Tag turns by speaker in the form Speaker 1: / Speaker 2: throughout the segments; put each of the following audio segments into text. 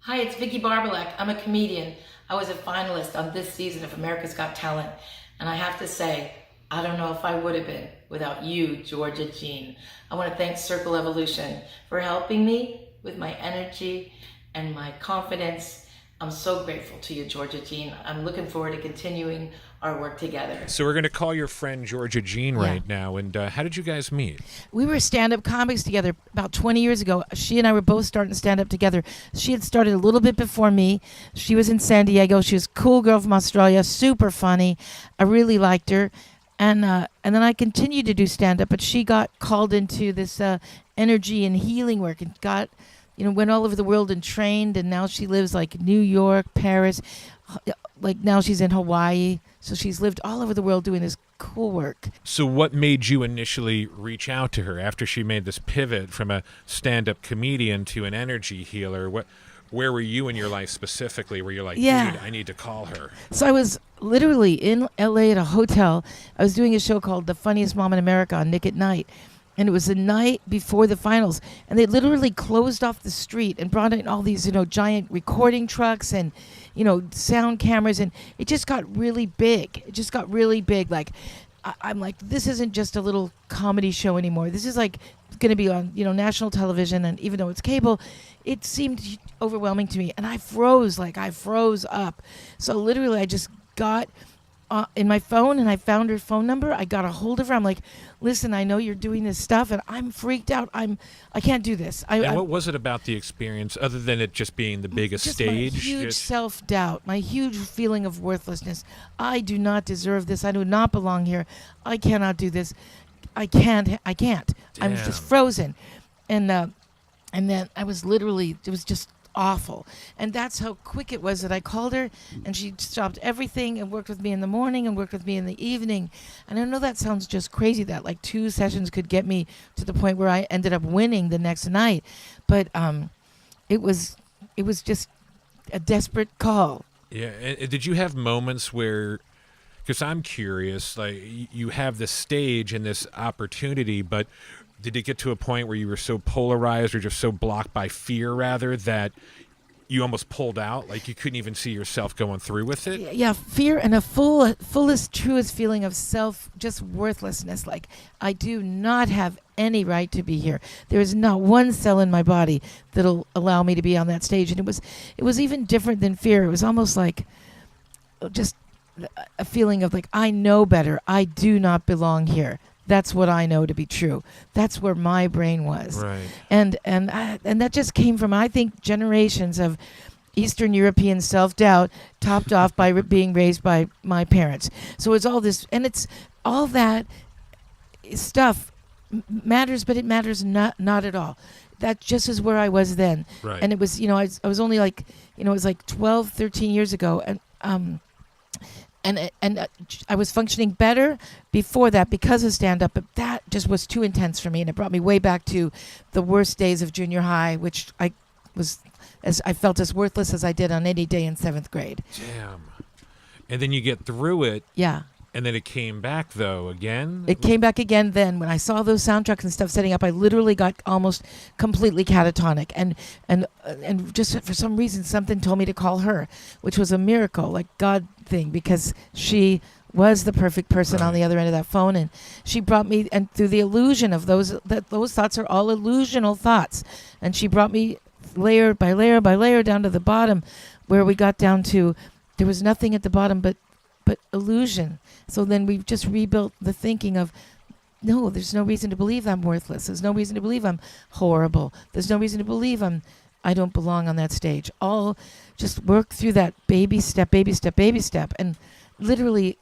Speaker 1: Hi, it's Vicki Barbolak. I'm a comedian. I was a finalist on this season of America's Got Talent. And I have to say, I don't know if I would have been without you, Georgia Jean. I want to thank Circle Evolution for helping me with my energy and my confidence. I'm so grateful to you, Georgia Jean. I'm looking forward to continuing our work together.
Speaker 2: So we're going to call your friend Georgia Jean right now. And how did you guys meet?
Speaker 3: We were stand-up comics together about 20 years ago. She and I were both starting to stand up together. She had started a little bit before me. She was in San Diego. She was a cool girl from Australia, super funny. I really liked her. And then I continued to do stand-up, but she got called into this energy and healing work and went all over the world and trained, and now she lives like New York, Paris, like now she's in Hawaii. So she's lived all over the world doing this cool work.
Speaker 2: So what made you initially reach out to her after she made this pivot from a stand-up comedian to an energy healer? Where were you in your life specifically where you're like, dude, I need to call her?
Speaker 3: So I was literally in LA at a hotel. I was doing a show called The Funniest Mom in America on Nick at Night. And it was the night before the finals. And they literally closed off the street and brought in all these, giant recording trucks and, sound cameras. And it just got really big. It just got really big. Like, I'm like, this isn't just a little comedy show anymore. This is like going to be on, national television. And even though it's cable, it seemed overwhelming to me. And I froze up. So literally I just got in my phone and I found her phone number. I got a hold of her. I'm like, listen, I know you're doing this stuff and I'm freaked out. I can't do this.
Speaker 2: And what was it about the experience other than it just being the biggest
Speaker 3: just
Speaker 2: stage?
Speaker 3: My huge self-doubt, my huge feeling of worthlessness. I do not deserve this. I do not belong here. I cannot do this. I can't.
Speaker 2: Damn.
Speaker 3: I'm just frozen. And then I was literally, it was just awful. And that's how quick it was that I called her, and she stopped everything and worked with me in the morning and worked with me in the evening. And I know that sounds just crazy that like 2 sessions could get me to the point where I ended up winning the next night. But it was just a desperate call.
Speaker 2: Yeah. And did you have moments where, because I'm curious, like you have this stage and this opportunity, but did it get to a point where you were so polarized or just so blocked by fear, rather, that you almost pulled out? Like you couldn't even see yourself going through with it?
Speaker 3: Yeah, fear and a fullest, truest feeling of just worthlessness. Like, I do not have any right to be here. There is not one cell in my body that'll allow me to be on that stage. And it was even different than fear. It was almost like just a feeling of like, I know better. I do not belong here. That's what I know to be true. That's where my brain was.
Speaker 2: Right.
Speaker 3: And that just came from, I think, generations of Eastern European self-doubt topped off by being raised by my parents. So it's all this, and it's all that stuff matters, but it matters not at all. That just is where I was then.
Speaker 2: Right.
Speaker 3: And it was, I was only like, it was like 12, 13 years ago. And I was functioning better before that because of stand-up, but that just was too intense for me, and it brought me way back to the worst days of junior high, which I felt as worthless as I did on any day in 7th grade.
Speaker 2: Damn. And then you get through it.
Speaker 3: Yeah.
Speaker 2: And then it came back, though, again?
Speaker 3: It came back again then. When I saw those soundtracks and stuff setting up, I literally got almost completely catatonic. And just for some reason, something told me to call her, which was a miracle, like God thing, because she was the perfect person on the other end of that phone. And she brought me, and through the illusion of those thoughts are all illusional thoughts. And she brought me layer by layer by layer down to the bottom, where we got down to, there was nothing at the bottom but illusion. So then we've just rebuilt the thinking of, no, there's no reason to believe I'm worthless. There's no reason to believe I'm horrible. There's no reason to believe I don't belong on that stage. All just work through that baby step, baby step, baby step. And literally,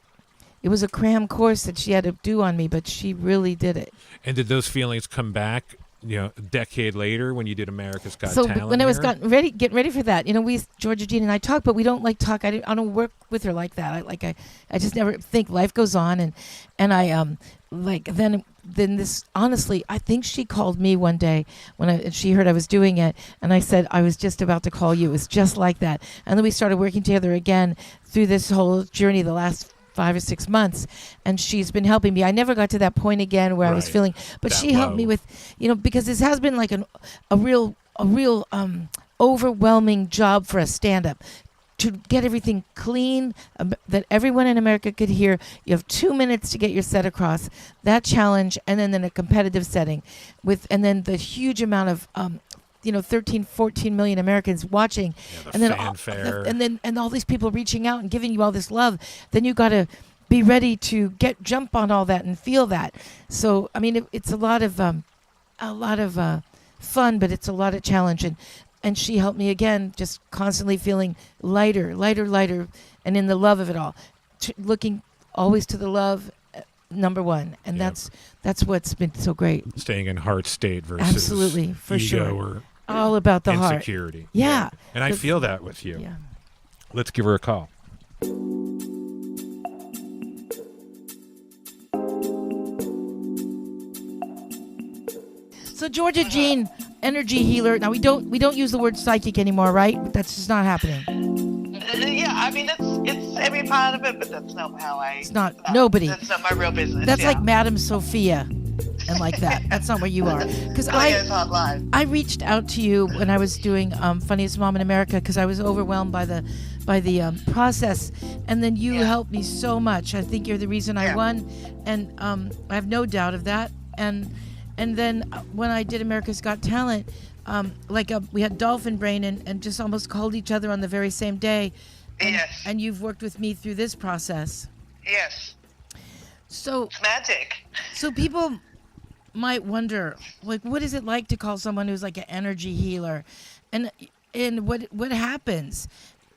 Speaker 3: it was a cram course that she had to do on me, but she really did it.
Speaker 2: And did those feelings come back, a decade later when you did America's Got
Speaker 3: So
Speaker 2: Talent?
Speaker 3: when I was getting ready for that, Georgia Jean and I talk, but we don't like talk. I don't work with her like that. I just never think. Life goes on, and I then this, honestly, I think she called me one day when she heard I was doing it, and I said I was just about to call you. It was just like that, and then we started working together again through this whole journey the last 5 or 6 months, and she's been helping me. I never got to that point again where I was feeling, but she helped me with, because this has been like a real overwhelming job for a stand-up to get everything clean, that everyone in America could hear. You have 2 minutes to get your set across. That challenge, and then in a competitive setting, and then the huge amount of 13, 14 million Americans watching,
Speaker 2: the
Speaker 3: and then
Speaker 2: fanfare.
Speaker 3: and all these people reaching out and giving you all this love. Then you got to be ready to jump on all that and feel that. So I mean, it's a lot of fun, but it's a lot of challenge. And she helped me again, just constantly feeling lighter, and in the love of it all, looking always to the love, number one. And that's what's been so great.
Speaker 2: Staying in heart state versus
Speaker 3: absolutely, for
Speaker 2: ego
Speaker 3: sure,
Speaker 2: or
Speaker 3: all about the heart.
Speaker 2: Insecurity.
Speaker 3: Yeah.
Speaker 2: And I feel that with you.
Speaker 3: Yeah.
Speaker 2: Let's give her a call.
Speaker 3: So Georgia Jean, energy healer. Now we don't use the word psychic anymore, right? That's just not happening.
Speaker 4: Yeah, I mean it's every part of it, but that's not how I.
Speaker 3: It's not nobody.
Speaker 4: That's not my real business.
Speaker 3: That's like Madame Sophia, and like that. That's not where you are. Because I reached out to you when I was doing Funniest Mom in America because I was overwhelmed by the process, and then you helped me so much. I think you're the reason I won, and I have no doubt of that. And then when I did America's Got Talent, we had dolphin brain and just almost called each other on the very same day.
Speaker 4: Yes.
Speaker 3: And you've worked with me through this process.
Speaker 4: Yes.
Speaker 3: So
Speaker 4: it's magic.
Speaker 3: So people might wonder, like, what is it like to call someone who's like an energy healer, and what happens?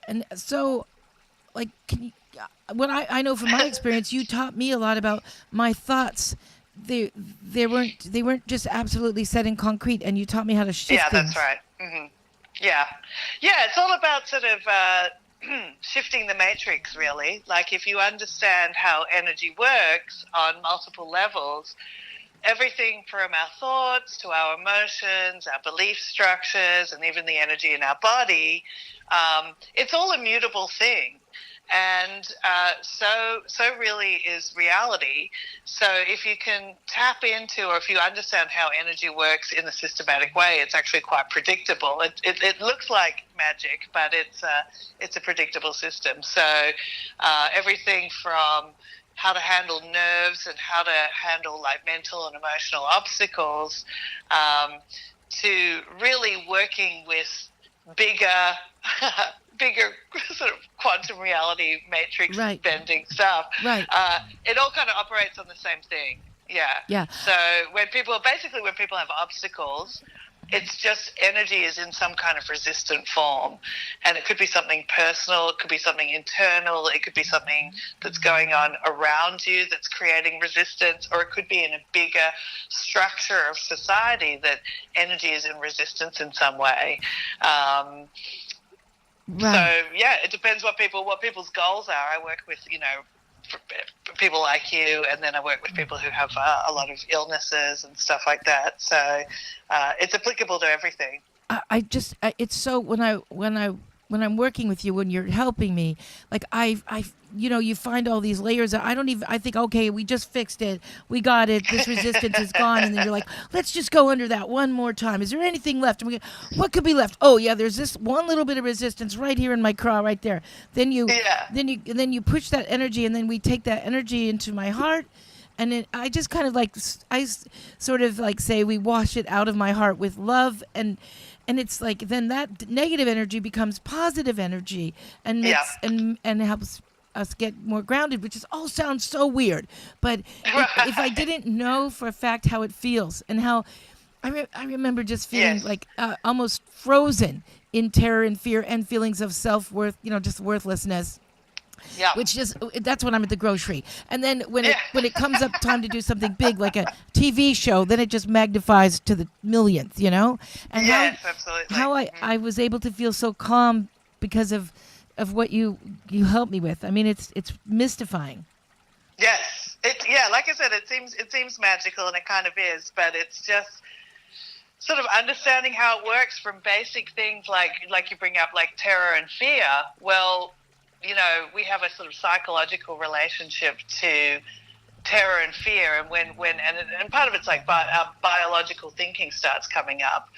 Speaker 3: And so, like, what I know from my experience, you taught me a lot about my thoughts. They weren't just absolutely set in concrete, and you taught me how to shift things.
Speaker 4: That's right. Mm-hmm. Yeah, it's all about sort of shifting the matrix, really. Like, if you understand how energy works on multiple levels, everything from our thoughts to our emotions, our belief structures, and even the energy in our body, it's all a mutable thing. And so really is reality. So if you can tap into, or if you understand how energy works in a systematic way, it's actually quite predictable. It looks like magic, but it's a predictable system. So everything from how to handle nerves and how to handle like mental and emotional obstacles, to really working with bigger sort of quantum reality matrix bending stuff.
Speaker 3: Right.
Speaker 4: It all kind of operates on the same thing. Yeah.
Speaker 3: Yeah.
Speaker 4: So when people have obstacles, it's just energy is in some kind of resistant form. And it could be something personal, it could be something internal, it could be something that's going on around you that's creating resistance, or it could be in a bigger structure of society that energy is in resistance in some way.
Speaker 3: Right.
Speaker 4: So yeah, it depends what people's goals are. I work with people like you, and then I work with people who have a lot of illnesses and stuff like that. So it's applicable to everything.
Speaker 3: It's so when I'm working with you, when you're helping me, like you find all these layers that I think, okay, we just fixed it. We got it. This resistance is gone. And then you're like, let's just go under that one more time. Is there anything left? And what could be left? Oh yeah, there's this one little bit of resistance right here in my craw right there. Then you push that energy, and then we take that energy into my heart. And I just kind of say we wash it out of my heart with love, and it's like then that negative energy becomes positive energy, and and helps us get more grounded, which all sounds so weird. But if I didn't know for a fact how it feels, and how I remember just feeling like almost frozen in terror and fear and feelings of self-worth, just worthlessness.
Speaker 4: Yeah.
Speaker 3: That's when I'm at the grocery. And then when it comes up time to do something big like a TV show, then it just magnifies to the millionth, And
Speaker 4: yes, absolutely.
Speaker 3: How I was able to feel so calm because of what you helped me with. I mean, it's mystifying.
Speaker 4: Yes. Like I said, it seems magical, and it kind of is, but it's just sort of understanding how it works from basic things like you bring up, like terror and fear. Well, we have a sort of psychological relationship to terror and fear, and and part of it's like our biological thinking starts coming up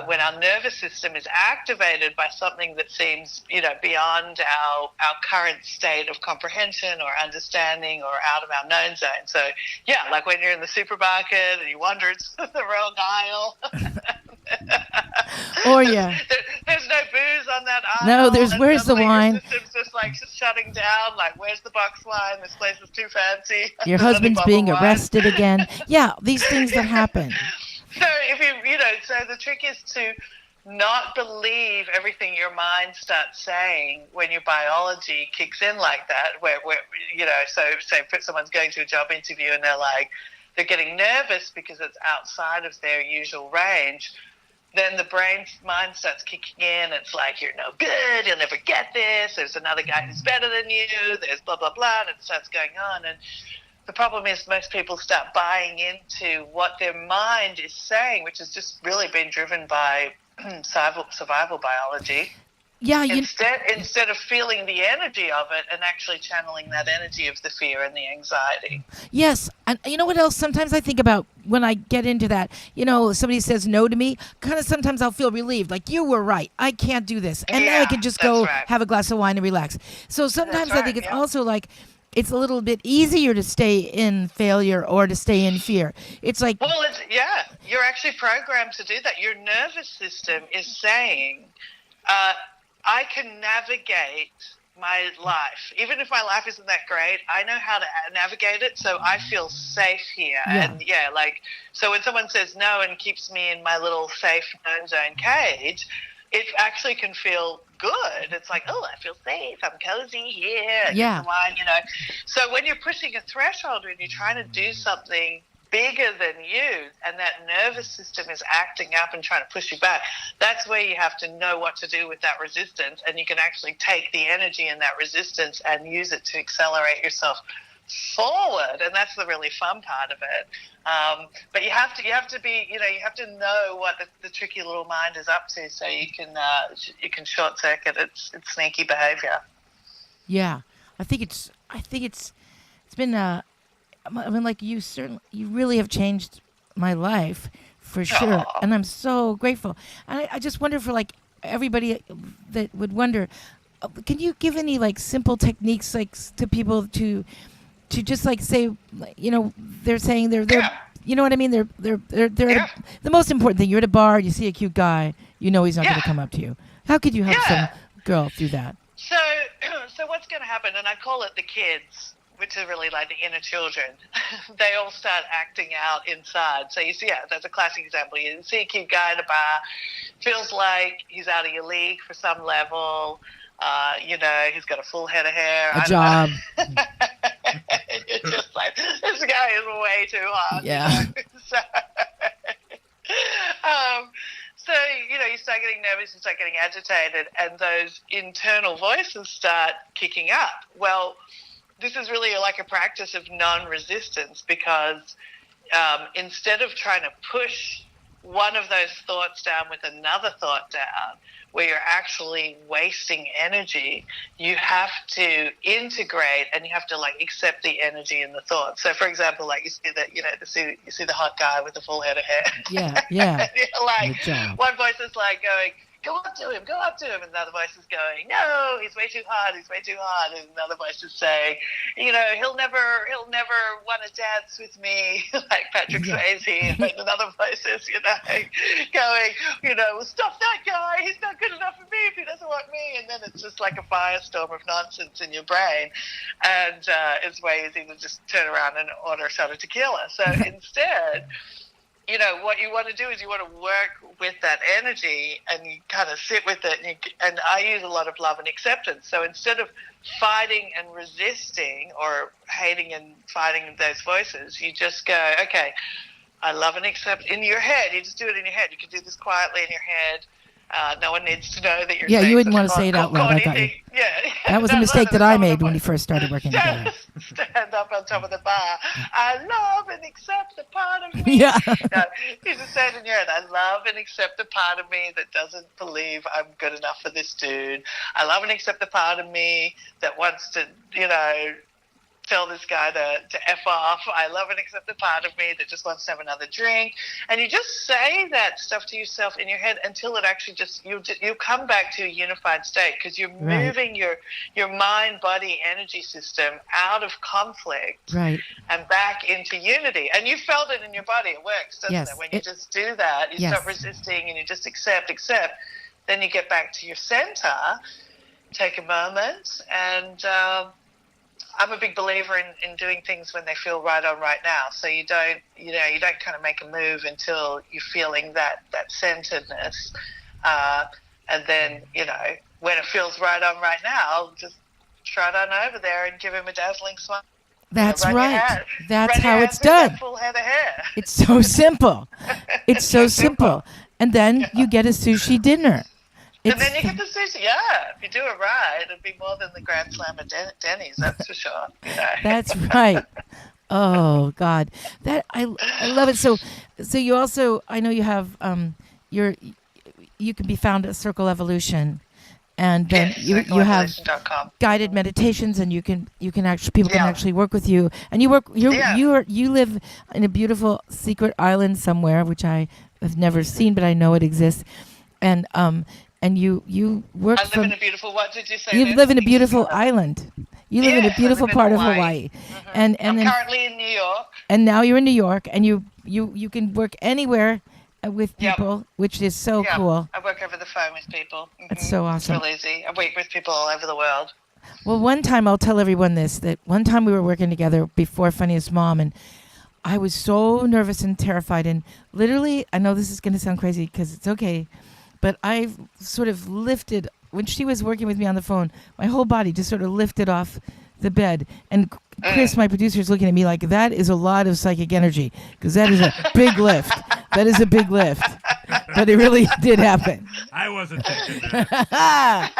Speaker 4: when our nervous system is activated by something that seems, beyond our current state of comprehension or understanding or out of our known zone. So, yeah, like when you're in the supermarket and you wonder it's the wrong aisle.
Speaker 3: Or yeah.
Speaker 4: There's no booze on that aisle.
Speaker 3: No, where's the wine?
Speaker 4: Your system's just shutting down. Like, where's the box wine? This place is too fancy.
Speaker 3: Your husband's being arrested again. Yeah, these things that happen.
Speaker 4: So so the trick is to not believe everything your mind starts saying when your biology kicks in like that. Where so say someone's going to a job interview and they're getting nervous because it's outside of their usual range. Then the mind starts kicking in. It's like, you're no good, you'll never get this, there's another guy who's better than you, there's blah, blah, blah, and it starts going on. And the problem is most people start buying into what their mind is saying, which has just really been driven by survival biology.
Speaker 3: Yeah,
Speaker 4: instead of feeling the energy of it and actually channeling that energy of the fear and the anxiety.
Speaker 3: Yes, and you know what else? Sometimes I think about when I get into that. Somebody says no to me. Kind of sometimes I'll feel relieved, like you were right. I can't do this, and then I can just go have a glass of wine and relax. So sometimes I think it's also like it's a little bit easier to stay in failure or to stay in fear. It's like
Speaker 4: you're actually programmed to do that. Your nervous system is saying, I can navigate my life. Even if my life isn't that great, I know how to navigate it, so I feel safe here.
Speaker 3: Yeah.
Speaker 4: And so when someone says no and keeps me in my little safe known zone cage, it actually can feel good. It's like, oh, I feel safe. I'm cozy here.
Speaker 3: Yeah.
Speaker 4: So when you're pushing a threshold, when you're trying to do something bigger than you and that nervous system is acting up and trying to push you back, that's where you have to know what to do with that resistance, and you can actually take the energy in that resistance and use it to accelerate yourself forward, and that's the really fun part of it. But you have to know what the tricky little mind is up to, so you can short circuit its sneaky behavior.
Speaker 3: Yeah, I think it's been like you really have changed my life for sure.
Speaker 4: Aww.
Speaker 3: And I'm so grateful. And I just wonder for like everybody that would wonder, can you give any like simple techniques like to people to just like say, they're saying they're you know what I mean? They're the most important thing. You're at a bar, you see a cute guy, he's not going to come up to you. How could you help some girl through that?
Speaker 4: So what's going to happen, and I call it the kids, which are really like the inner children, they all start acting out inside. So you see, that's a classic example. You see a cute guy at a bar, feels like he's out of your league for some level. He's got a full head of hair.
Speaker 3: A job.
Speaker 4: It's just like, this guy is way too hot.
Speaker 3: Yeah.
Speaker 4: So, you start getting nervous, you start getting agitated, and those internal voices start kicking up. Well, this is really like a practice of non-resistance, because instead of trying to push one of those thoughts down with another thought down, where you're actually wasting energy, you have to integrate and you have to like accept the energy in the thought. So, for example, like you see that, you see the hot guy with the full head of hair.
Speaker 3: Yeah.
Speaker 4: Like one voice is like going, go up to him, and another voice is going, no, he's way too hard, and another voice is saying, he'll never want to dance with me, like Patrick Swayze, and another voice is, going, well, stop that guy, he's not good enough for me if he doesn't want me, and then it's just like a firestorm of nonsense in your brain, and it's way easy to just turn around and order a shot of tequila. So instead, what you want to do is you want to work with that energy and you kind of sit with it. And I use a lot of love and acceptance. So instead of fighting and resisting or hating and fighting those voices, you just go, okay, I love and accept in your head. You just do it in your head. You can do this quietly in your head. No one needs to know that you're saying
Speaker 3: you wouldn't want to say it out loud. I got you.
Speaker 4: Yeah.
Speaker 3: That was a mistake that I made when we first started working together.
Speaker 4: Stand up on top of the bar. I love and accept the part of me.
Speaker 3: Yeah.
Speaker 4: No, you just say it in your head. I love and accept the part of me that doesn't believe I'm good enough for this dude. I love and accept the part of me that wants to, tell this guy to F off. I love and accept the part of me that just wants to have another drink. And you just say that stuff to yourself in your head until it actually just, you come back to a unified state, because you're moving your mind, body, energy system out of conflict and back into unity. And you felt it in your body. It works, doesn't it? When you just do that, you stop resisting and you just accept. Then you get back to your center, take a moment, and I'm a big believer in doing things when they feel right on right now. So you don't kind of make a move until you're feeling that centeredness. And then, when it feels right on right now, just trot on over there and give him a dazzling smile.
Speaker 3: That's right. That's how it's done.
Speaker 4: Full head of hair.
Speaker 3: It's so simple. It's so simple. And then you get a sushi dinner.
Speaker 4: And then you get the sushi. Yeah, if you do it right, it'd be more than the Grand Slam at Denny's. That's for sure.
Speaker 3: That's right. Oh God, that I love it. So you also, I know you have you can be found at Circle Evolution, and then you have guided meditations, and you can actually people can actually work with you, and you live in a beautiful secret island somewhere, which I have never seen, but I know it exists, and you work.
Speaker 4: I live in a beautiful. What did you say?
Speaker 3: You live in a beautiful island. You live in a beautiful part of Hawaii, and
Speaker 4: I'm
Speaker 3: then
Speaker 4: currently in New York.
Speaker 3: And now you're in New York, and you can work anywhere with people, which is so cool.
Speaker 4: I work over the phone with people.
Speaker 3: It's so awesome.
Speaker 4: It's real easy. I work with people all over the world.
Speaker 3: Well, one time I'll tell everyone that one time we were working together before Funniest Mom, and I was so nervous and terrified, and literally, I know this is going to sound crazy because it's okay, but I sort of lifted, when she was working with me on the phone, my whole body just sort of lifted off the bed. And Chris, my producer, is looking at me like, that is a lot of psychic energy, because that is a big lift. That is a big lift. But it really did happen.
Speaker 2: I wasn't thinking that.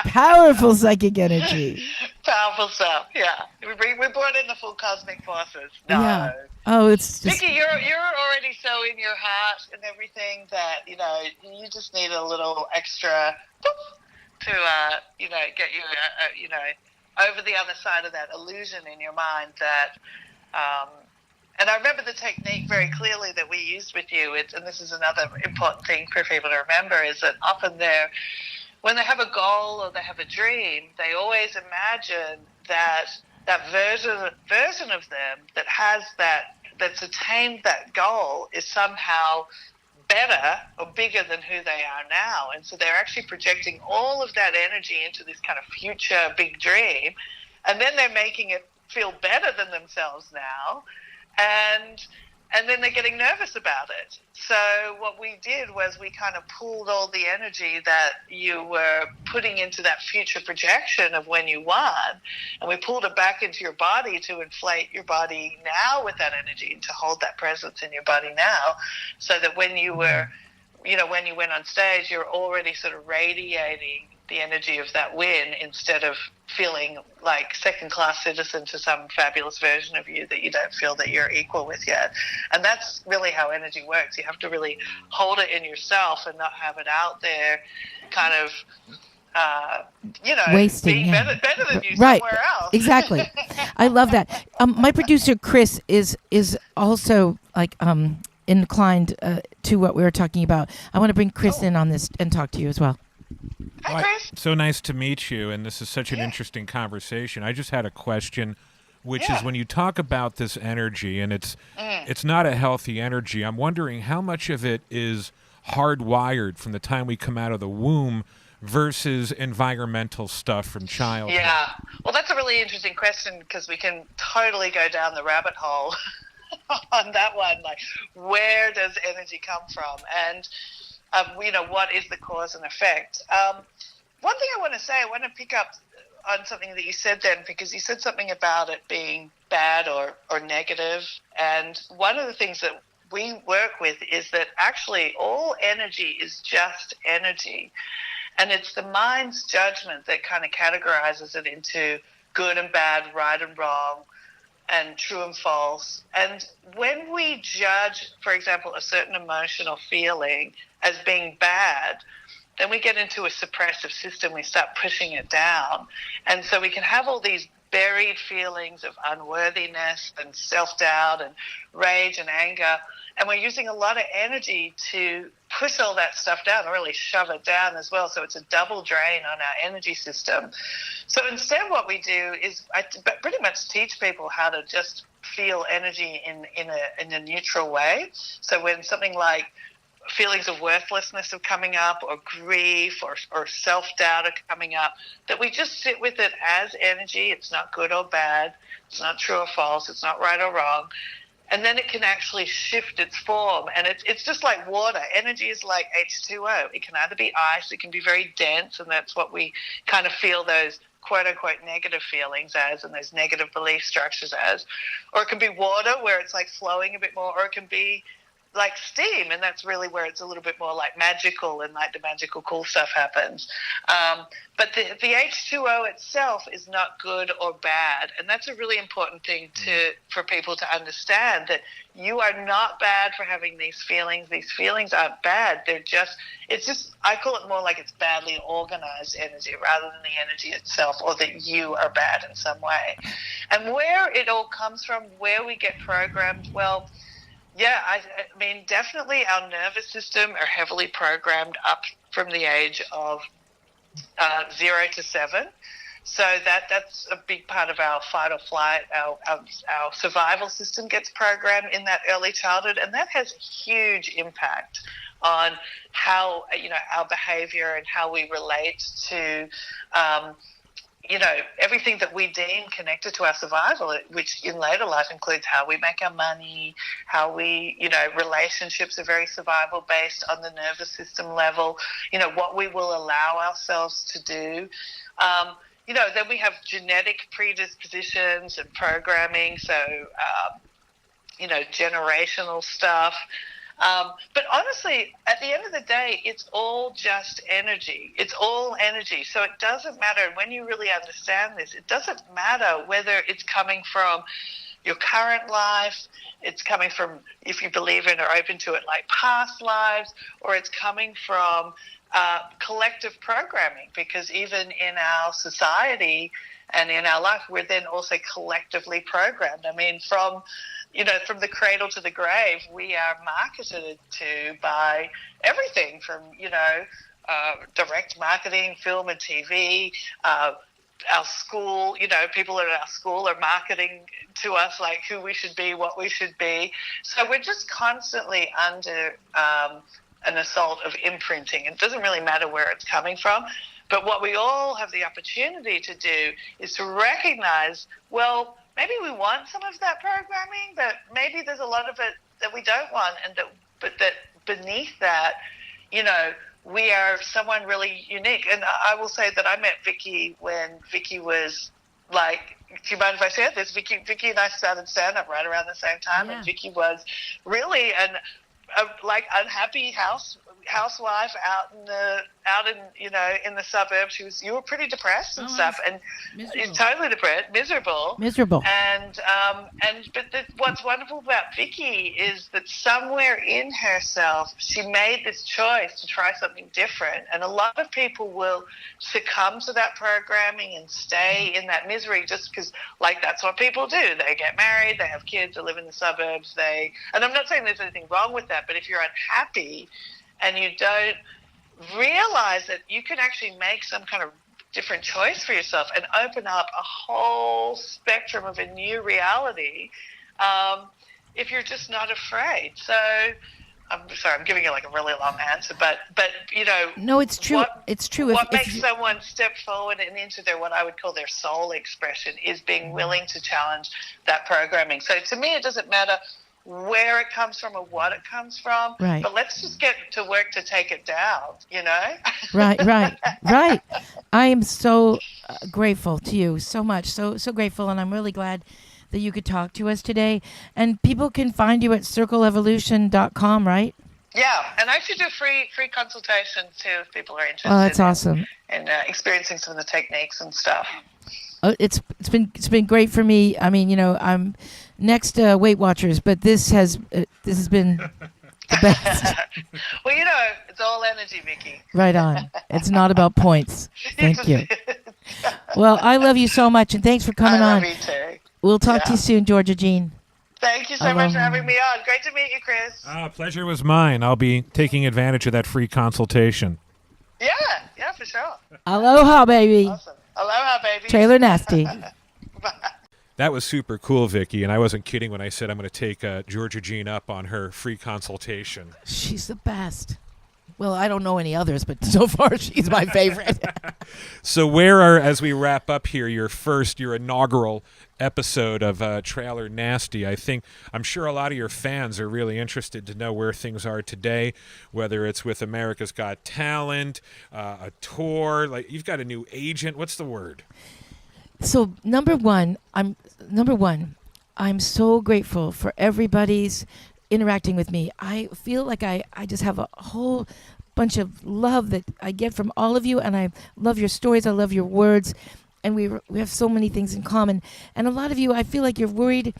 Speaker 3: Powerful psychic energy.
Speaker 4: Powerful stuff, yeah. We brought in the full cosmic forces. No.
Speaker 3: Yeah. Oh, it's just...
Speaker 4: Vicki, you're already so in your heart and everything that, you just need a little extra to, get you, over the other side of that illusion in your mind that, and I remember the technique very clearly that we used with you, and this is another important thing for people to remember, is that often when they have a goal or they have a dream, they always imagine that version of them that's attained that goal is somehow better or bigger than who they are now. And so they're actually projecting all of that energy into this kind of future big dream, and then they're making it feel better than themselves now, and then they're getting nervous about it. So what we did was we kind of pulled all the energy that you were putting into that future projection of when you won, and we pulled it back into your body to inflate your body now with that energy, to hold that presence in your body now, so that when you were, when you went on stage, you're already sort of radiating the energy of that win, instead of feeling like second-class citizen to some fabulous version of you that you don't feel that you're equal with yet. And that's really how energy works. You have to really hold it in yourself and not have it out there kind of,
Speaker 3: wasting,
Speaker 4: being better than you
Speaker 3: right.
Speaker 4: somewhere else.
Speaker 3: Exactly. I love that. My producer, Chris, is also like inclined to what we were talking about. I want to bring Chris in on this and talk to you as well.
Speaker 4: Hi, Chris.
Speaker 2: So nice to meet you, and this is such an interesting conversation. I just had a question, which is when you talk about this energy, and it's not a healthy energy, I'm wondering how much of it is hardwired from the time we come out of the womb versus environmental stuff from childhood?
Speaker 4: Yeah. Well, that's a really interesting question, because we can totally go down the rabbit hole on that one. Like, where does energy come from? And what is the cause and effect? One thing I want to say, I want to pick up on something that you said then, because you said something about it being bad or negative. And one of the things that we work with is that actually all energy is just energy. And it's the mind's judgment that kind of categorizes it into good and bad, right and wrong, and true and false. And when we judge, for example, a certain emotional feeling as being bad, then we get into a suppressive system. We start pushing it down. And so we can have all these buried feelings of unworthiness and self-doubt and rage and anger. And we're using a lot of energy to push all that stuff down, or really shove it down as well. So it's a double drain on our energy system. So instead what we do is I pretty much teach people how to just feel energy in a neutral way. So when something like feelings of worthlessness are coming up, or grief or self-doubt are coming up, that we just sit with it as energy. It's not good or bad. It's not true or false. It's not right or wrong. And then it can actually shift its form. And it's just like water. Energy is like H2O. It can either be ice, it can be very dense, and that's what we kind of feel those quote-unquote negative feelings as, and those negative belief structures as. Or it can be water, where it's like flowing a bit more, or it can be like steam, and that's really where it's a little bit more like magical, and like the magical cool stuff happens. But the H2O itself is not good or bad, and that's a really important thing for people to understand, that you are not bad for having these feelings. These feelings aren't bad. It's just I call it more like it's badly organized energy rather than the energy itself, or that you are bad in some way. And where it all comes from, where we get programmed, well, yeah, I mean, definitely our nervous system are heavily programmed up from the age of 0 to 7. So that's a big part of our fight or flight. Our survival system gets programmed in that early childhood, and that has huge impact on how, our behavior and how we relate to everything that we deem connected to our survival, which in later life includes how we make our money, how we, relationships are very survival based on the nervous system level, what we will allow ourselves to do. Then we have genetic predispositions and programming, so, generational stuff. But honestly, at the end of the day, it's all just energy. It's all energy. So it doesn't matter. And when you really understand this, it doesn't matter whether it's coming from your current life, it's coming from, if you believe in or open to it, like past lives, or it's coming from collective programming, because even in our society and in our life, we're then also collectively programmed. I mean, from the cradle to the grave, we are marketed to by everything from, direct marketing, film and TV, our school, people at our school are marketing to us like who we should be, what we should be. So we're just constantly under an assault of imprinting. It doesn't really matter where it's coming from. But what we all have the opportunity to do is to recognize, well, maybe we want some of that programming, but maybe there's a lot of it that we don't want, but that beneath that, we are someone really unique. And I will say that I met Vicki when Vicki was like, do you mind if I share this? Vicki and I started stand-up right around the same time, and Vicki was really unhappy housewife out in the suburbs. You were pretty depressed and stuff, and totally depressed, miserable. And what's wonderful about Vicki is that somewhere in herself she made this choice to try something different. And a lot of people will succumb to that programming and stay in that misery just because, like, that's what people do. They get married, they have kids, they live in the suburbs. And I'm not saying there's anything wrong with that, but if you're unhappy and you don't realize that you can actually make some kind of different choice for yourself and open up a whole spectrum of a new reality, if you're just not afraid. So I'm sorry, I'm giving you like a really long answer, but
Speaker 3: no, it's true. It's true.
Speaker 4: What makes someone step forward and into their, what I would call their soul expression, is being willing to challenge that programming. So to me, it doesn't matter where it comes from or what it comes from,
Speaker 3: right,
Speaker 4: but let's just get to work to take it down,
Speaker 3: Right. I am so grateful to you, so much, so grateful, and I'm really glad that you could talk to us today. And people can find you at circleevolution.com, right?
Speaker 4: Yeah, and I should do free consultations too if people are interested.
Speaker 3: Oh, that's awesome.
Speaker 4: In experiencing some of the techniques and stuff.
Speaker 3: It's been great for me. I mean, I'm next Weight Watchers, but this has been the best.
Speaker 4: Well, it's all energy, Vicki.
Speaker 3: Right on. It's not about points. Thank you. Well, I love you so much, and thanks for coming
Speaker 4: I
Speaker 3: on.
Speaker 4: love you too.
Speaker 3: We'll talk to you soon, Georgia Jean.
Speaker 4: Thank you so much for having me on. Great to meet you, Chris.
Speaker 2: Pleasure was mine. I'll be taking advantage of that free consultation.
Speaker 4: Yeah, for sure.
Speaker 3: Aloha, baby.
Speaker 4: Awesome. Aloha, baby.
Speaker 3: Trailer Nasty.
Speaker 2: That was super cool, Vicki, and I wasn't kidding when I said I'm going to take Georgia Jean up on her free consultation.
Speaker 3: She's the best. Well, I don't know any others, but so far she's my favorite.
Speaker 2: So where are, as we wrap up here, your inaugural episode of Trailer Nasty? I'm sure a lot of your fans are really interested to know where things are today, whether it's with America's Got Talent, a tour, like you've got a new agent. What's the word?
Speaker 3: So number one, I'm so grateful for everybody's interacting with me. I feel like I just have a whole bunch of love that I get from all of you, and I love your stories, I love your words, and we have so many things in common. And a lot of you, I feel like you're worried,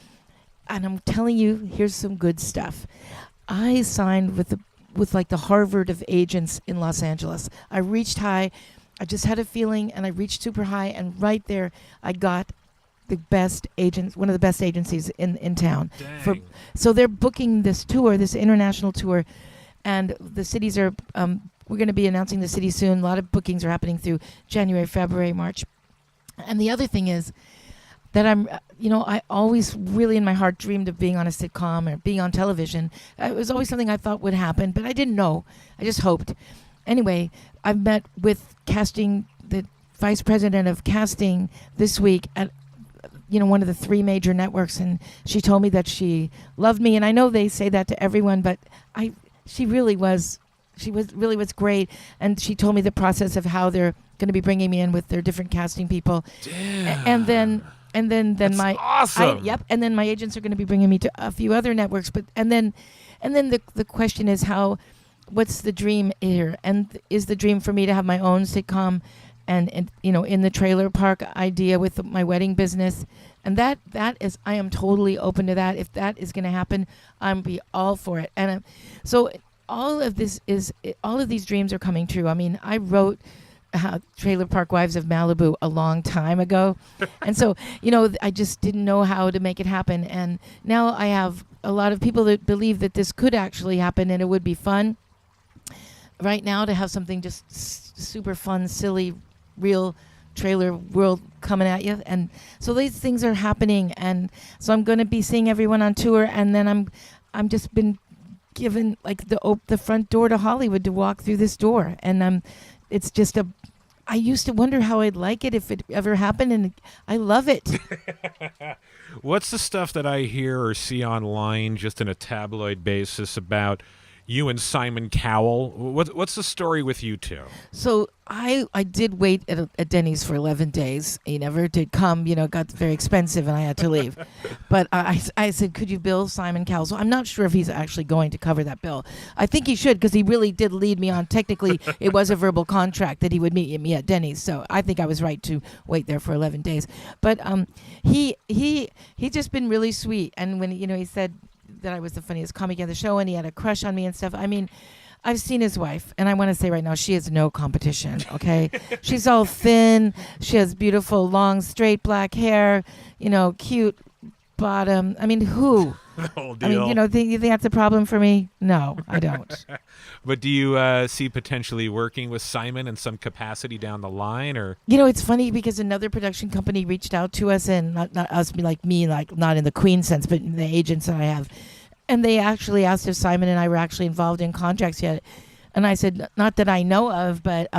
Speaker 3: and I'm telling you, here's some good stuff. I signed with like the Harvard of agents in Los Angeles. I reached high. I just had a feeling, and I reached super high, and right there I got the best agents, one of the best agencies in town. So they're booking this tour, this international tour, and the cities are, we're going to be announcing the city soon. A lot of bookings are happening through January, February, March. And the other thing is that I always really in my heart dreamed of being on a sitcom or being on television. It was always something I thought would happen, but I didn't know. I just hoped. Anyway, I've met with the vice president of casting this week at one of the 3 major networks, and she told me that she loved me, and I know they say that to everyone, but she really was great, and she told me the process of how they're going to be bringing me in with their different casting people.
Speaker 2: Damn.
Speaker 3: And then
Speaker 2: That's
Speaker 3: my
Speaker 2: awesome.
Speaker 3: and then my agents are going to be bringing me to a few other networks, and then the question is what's the dream here, and is the dream for me to have my own sitcom and in the trailer park idea with my wedding business, and that is, I am totally open to that. If that is going to happen, I'm be all for it. And so all of these dreams are coming true. I mean, I wrote Trailer Park Wives of Malibu a long time ago, and so I just didn't know how to make it happen. And now I have a lot of people that believe that this could actually happen, and it would be fun. Right now, to have something just super fun, silly, real trailer world coming at you, and so these things are happening, and so I'm going to be seeing everyone on tour, and then I'm just been given like the front door to Hollywood to walk through this door, and it's just I used to wonder how I'd like it if it ever happened, and I love it.
Speaker 2: What's the stuff that I hear or see online just in a tabloid basis about you and Simon Cowell? What's the story with you two? So
Speaker 3: I did wait at Denny's for 11 days. He never did come. It got very expensive, and I had to leave. But I said, could you bill Simon Cowell? So I'm not sure if he's actually going to cover that bill. I think he should, because he really did lead me on. Technically, it was a verbal contract that he would meet me at Denny's. So I think I was right to wait there for 11 days. But he just been really sweet. And when he said that I was the funniest comic on the show, and he had a crush on me and stuff. I mean, I've seen his wife, and I want to say right now, she is no competition, okay? She's all thin. She has beautiful, long, straight black hair, cute bottom. I mean, who?
Speaker 2: The whole deal.
Speaker 3: I mean, you think that's a problem for me? No, I don't.
Speaker 2: But do you see potentially working with Simon in some capacity down the line, or?
Speaker 3: It's funny because another production company reached out to us, and not us, like not in the Queen sense, but in the agents that I have. And they actually asked if Simon and I were actually involved in contracts yet. And I said, not that I know of, but,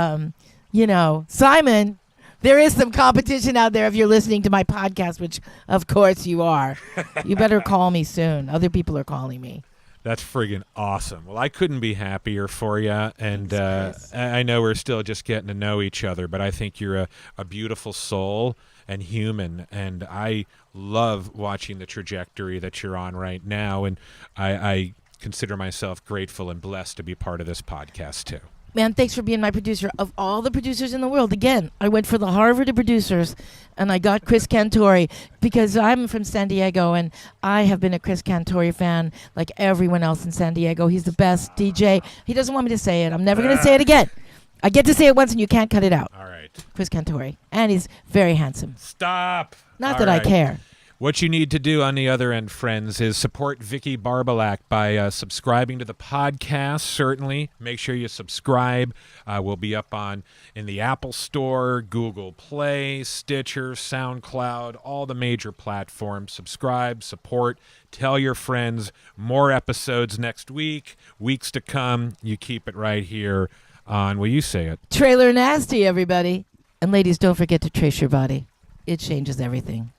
Speaker 3: Simon, there is some competition out there if you're listening to my podcast, which, of course, you are. You better call me soon. Other people are calling me.
Speaker 2: That's friggin' awesome. Well, I couldn't be happier for you. And I know we're still just getting to know each other, but I think you're a beautiful soul and human, and I love watching the trajectory that you're on right now, and I consider myself grateful and blessed to be part of this podcast too.
Speaker 3: Man, thanks for being my producer. Of all the producers in the world, again, I went for the Harvard of producers, and I got Chris Cantori because I'm from San Diego, and I have been a Chris Cantori fan like everyone else in San Diego. He's the best DJ. He doesn't want me to say it. I'm never going to say it again. I get to say it once, and you can't cut it out.
Speaker 2: All right.
Speaker 3: Chris Cantori. And he's very handsome.
Speaker 2: Stop.
Speaker 3: Not
Speaker 2: All
Speaker 3: that I
Speaker 2: right.
Speaker 3: care.
Speaker 2: What you need to do on the other end, friends, is support Vicki Barbolak by subscribing to the podcast, certainly. Make sure you subscribe. We'll be up in the Apple Store, Google Play, Stitcher, SoundCloud, all the major platforms. Subscribe, support, tell your friends. More episodes next week, weeks to come. You keep it right here on, will you say it?
Speaker 3: Trailer Nasty, everybody. And ladies, don't forget to trace your body. It changes everything.